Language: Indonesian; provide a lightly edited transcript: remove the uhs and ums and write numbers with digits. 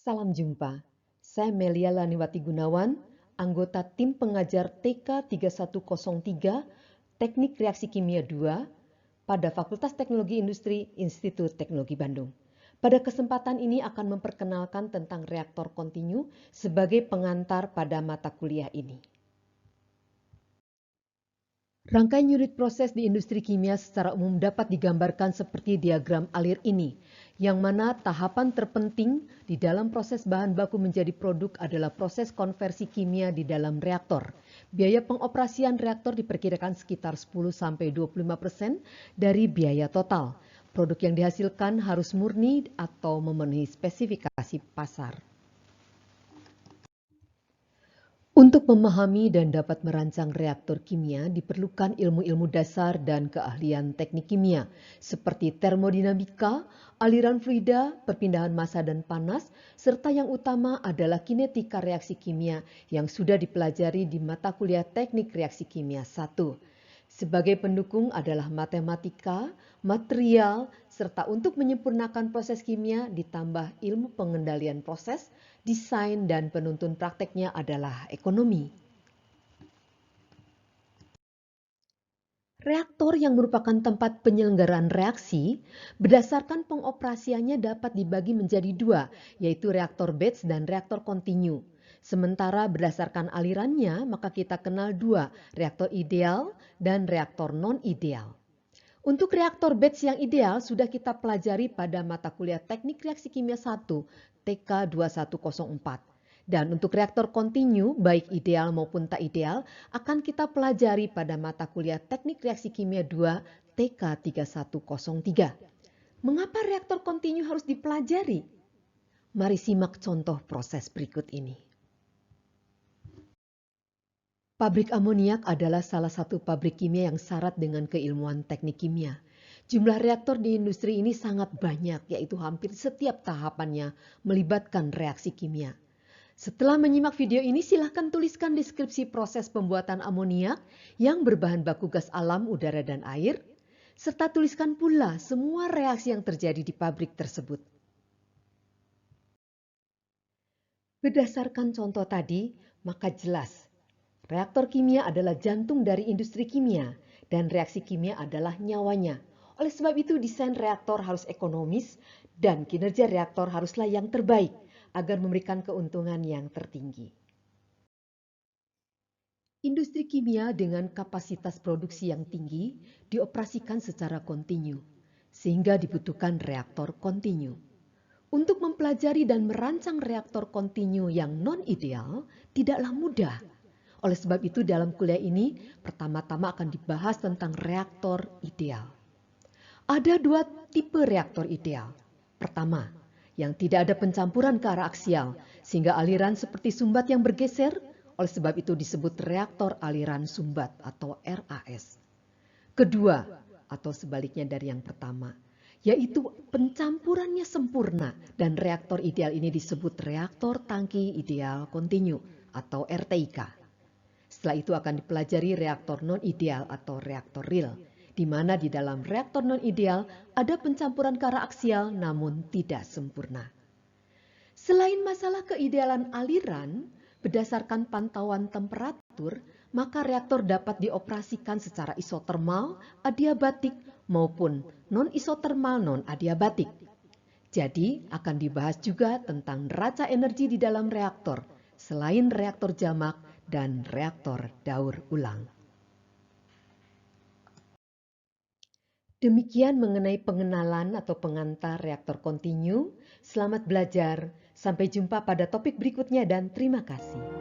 Salam jumpa, saya Melia Laniwati Gunawan, anggota tim pengajar TK 3103 Teknik Reaksi Kimia 2 pada Fakultas Teknologi Industri Institut Teknologi Bandung. Pada kesempatan ini akan memperkenalkan tentang reaktor kontinu sebagai pengantar pada mata kuliah ini. Rangkaian unit proses di industri kimia secara umum dapat digambarkan seperti diagram alir ini, yang mana tahapan terpenting di dalam proses bahan baku menjadi produk adalah proses konversi kimia di dalam reaktor. Biaya pengoperasian reaktor diperkirakan sekitar 10-25% dari biaya total. Produk yang dihasilkan harus murni atau memenuhi spesifikasi pasar. Untuk memahami dan dapat merancang reaktor kimia diperlukan ilmu-ilmu dasar dan keahlian teknik kimia seperti termodinamika, aliran fluida, perpindahan massa dan panas, serta yang utama adalah kinetika reaksi kimia yang sudah dipelajari di mata kuliah Teknik Reaksi Kimia 1. Sebagai pendukung adalah matematika, material, serta untuk menyempurnakan proses kimia ditambah ilmu pengendalian proses, desain, dan penuntun prakteknya adalah ekonomi. Reaktor yang merupakan tempat penyelenggaraan reaksi, berdasarkan pengoperasiannya dapat dibagi menjadi dua, yaitu reaktor batch dan reaktor kontinu. Sementara berdasarkan alirannya, maka kita kenal dua, reaktor ideal dan reaktor non-ideal. Untuk reaktor batch yang ideal sudah kita pelajari pada mata kuliah Teknik Reaksi Kimia 1, TK 2104. Dan untuk reaktor kontinu, baik ideal maupun tak ideal, akan kita pelajari pada mata kuliah Teknik Reaksi Kimia 2, TK 3103. Mengapa reaktor kontinu harus dipelajari? Mari simak contoh proses berikut ini. Pabrik amoniak adalah salah satu pabrik kimia yang syarat dengan keilmuan teknik kimia. Jumlah reaktor di industri ini sangat banyak, yaitu hampir setiap tahapannya melibatkan reaksi kimia. Setelah menyimak video ini, silahkan tuliskan deskripsi proses pembuatan amoniak yang berbahan baku gas alam, udara, dan air, serta tuliskan pula semua reaksi yang terjadi di pabrik tersebut. Berdasarkan contoh tadi, maka jelas reaktor kimia adalah jantung dari industri kimia dan reaksi kimia adalah nyawanya. Oleh sebab itu desain reaktor harus ekonomis dan kinerja reaktor haruslah yang terbaik agar memberikan keuntungan yang tertinggi. Industri kimia dengan kapasitas produksi yang tinggi dioperasikan secara kontinu, sehingga dibutuhkan reaktor kontinu. Untuk mempelajari dan merancang reaktor kontinu yang non-ideal tidaklah mudah. Oleh sebab itu dalam kuliah ini pertama-tama akan dibahas tentang reaktor ideal. Ada dua tipe reaktor ideal. Pertama, yang tidak ada pencampuran ke arah aksial sehingga aliran seperti sumbat yang bergeser, oleh sebab itu disebut reaktor aliran sumbat atau RAS. Kedua, atau sebaliknya dari yang pertama, yaitu pencampurannya sempurna dan reaktor ideal ini disebut reaktor tangki ideal kontinu atau RTIK. Setelah itu akan dipelajari reaktor non-ideal atau reaktor real, di mana di dalam reaktor non-ideal ada pencampuran ke arah aksial namun tidak sempurna. Selain masalah keidealan aliran, berdasarkan pantauan temperatur, maka reaktor dapat dioperasikan secara isotermal, adiabatik, maupun non-isotermal non-adiabatik. Jadi akan dibahas juga tentang neraca energi di dalam reaktor, selain reaktor jamak dan reaktor daur ulang. Demikian mengenai pengenalan atau pengantar reaktor kontinu. Selamat belajar, sampai jumpa pada topik berikutnya dan terima kasih.